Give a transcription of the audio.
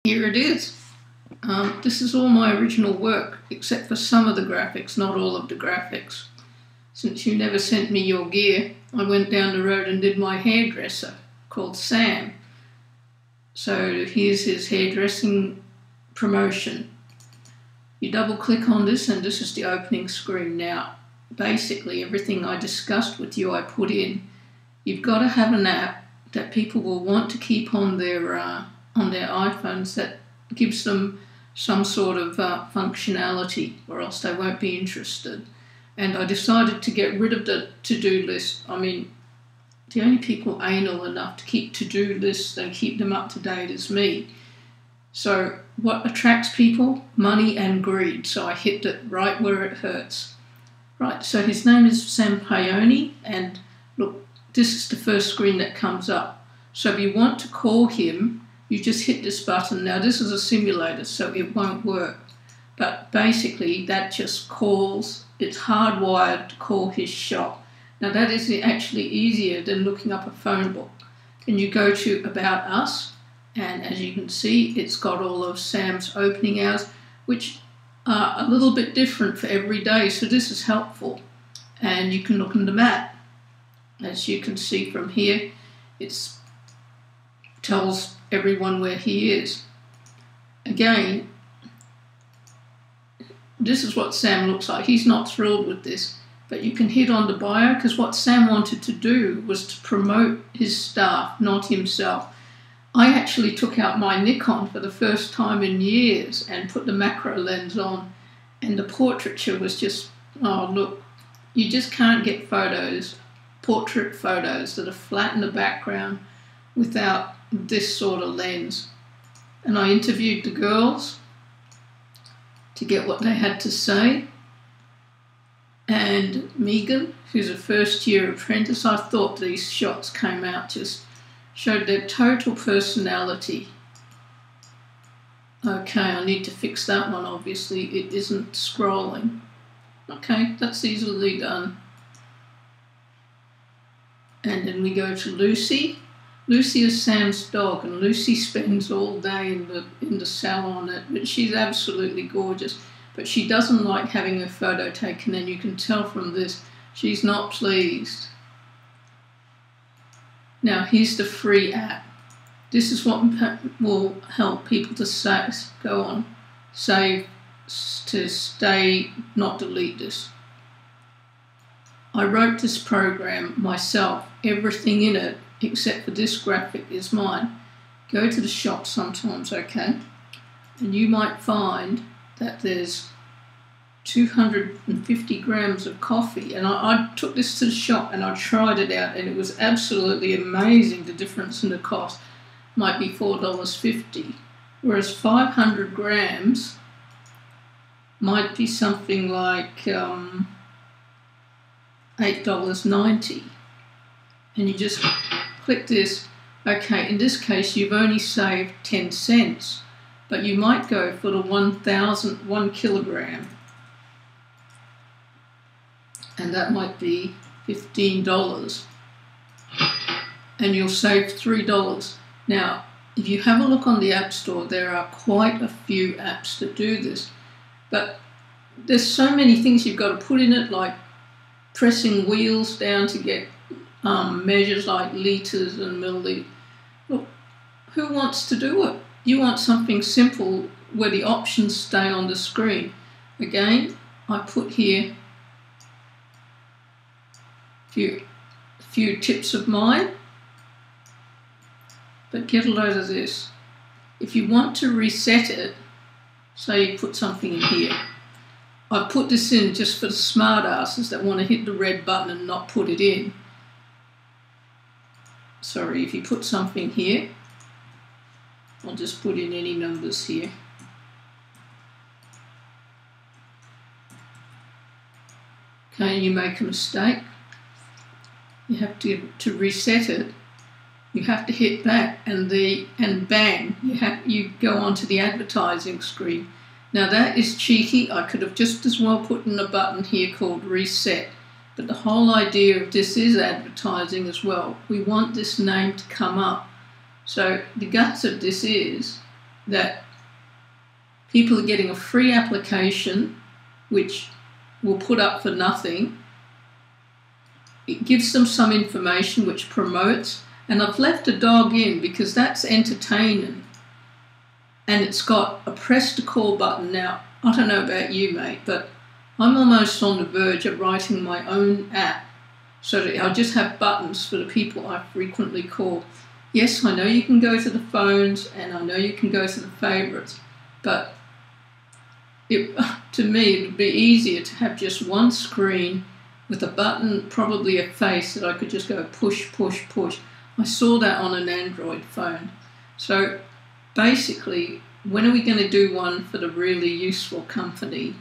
Here it is. This is all my original work, except for some of the graphics, not all of the graphics. Since you never sent me your gear, I went down the road and did my hairdresser, called Sam. So here's his hairdressing promotion. You double click on this and this is the opening screen. Now, basically everything I discussed with you I put in. You've got to have an app that people will want to keep on their iPhones that gives them some sort of functionality, or else they won't be interested. And I decided to get rid of the to-do list. I mean, the only people anal enough to keep to-do lists and keep them up to date is me. So what attracts people? Money and greed. So I hit it right where it hurts. Right, so his name is Sam Paone, and look, this is the first screen that comes up. So if you want to call him, you just hit this button. Now this is a simulator, so it won't work. But basically that just calls, it's hardwired to call his shop. Now that is actually easier than looking up a phone book. Then you go to About Us, and as you can see, it's got all of Sam's opening hours, which are a little bit different for every day, so this is helpful. And you can look in the map. As you can see from here, it tells everyone where he is. Again, this is what Sam looks like. He's not thrilled with this, but you can hit on the bio, because what Sam wanted to do was to promote his staff, not himself. I actually took out my Nikon for the first time in years and put the macro lens on, and the portraiture was just, oh look, you just can't get photos, portrait photos that are flat in the background without this sort of lens. And I interviewed the girls to get what they had to say, and Megan, who's a first-year apprentice, I thought these shots came out just showed their total personality. Okay, I need to fix that one, obviously. It isn't scrolling. Okay, that's easily done. And then we go to Lucy. Lucy is Sam's dog, and Lucy spends all day in the salon, but she's absolutely gorgeous. But she doesn't like having her photo taken, and you can tell from this, she's not pleased. Now here's the free app. This is what will help people to save, to stay, not delete this. I wrote this program myself. Everything in it, except for this graphic, is mine. Go to the shop sometimes, okay? And you might find that there's 250 grams of coffee, and I took this to the shop and I tried it out, and it was absolutely amazing. The difference in the cost might be $4.50, whereas 500 grams might be something like $8.90. And you just click this. Okay, in this case you've only saved 10 cents, but you might go for the 1 kilogram, and that might be $15, and you'll save $3. Now, if you have a look on the App Store, there are quite a few apps that do this, but there's so many things you've got to put in it, like pressing wheels down to get measures like litres and milliliters. Look, who wants to do it? You want something simple where the options stay on the screen. Again, I put here a few tips of mine, but get a load of this. If you want to reset it, say you put something in here. I put this in just for the smart asses that want to hit the red button and not put it in. Sorry, if you put something here, I'll just put in any numbers here. Okay, you make a mistake. You have to reset it. You have to hit back, and bang, you go onto the advertising screen. Now that is cheeky. I could have just as well put in a button here called reset. But the whole idea of this is advertising as well. We want this name to come up. So the guts of this is that people are getting a free application which will put up for nothing. It gives them some information which promotes, and I've left a dog in because that's entertaining. And it's got a press to call button. Now, I don't know about you, mate, but I'm almost on the verge of writing my own app so that I'll just have buttons for the people I frequently call. Yes, I know you can go to the phones and I know you can go to the favourites, but to me it would be easier to have just one screen with a button, probably a face that I could just go push, push, push. I saw that on an Android phone. So basically, when are we going to do one for the really useful company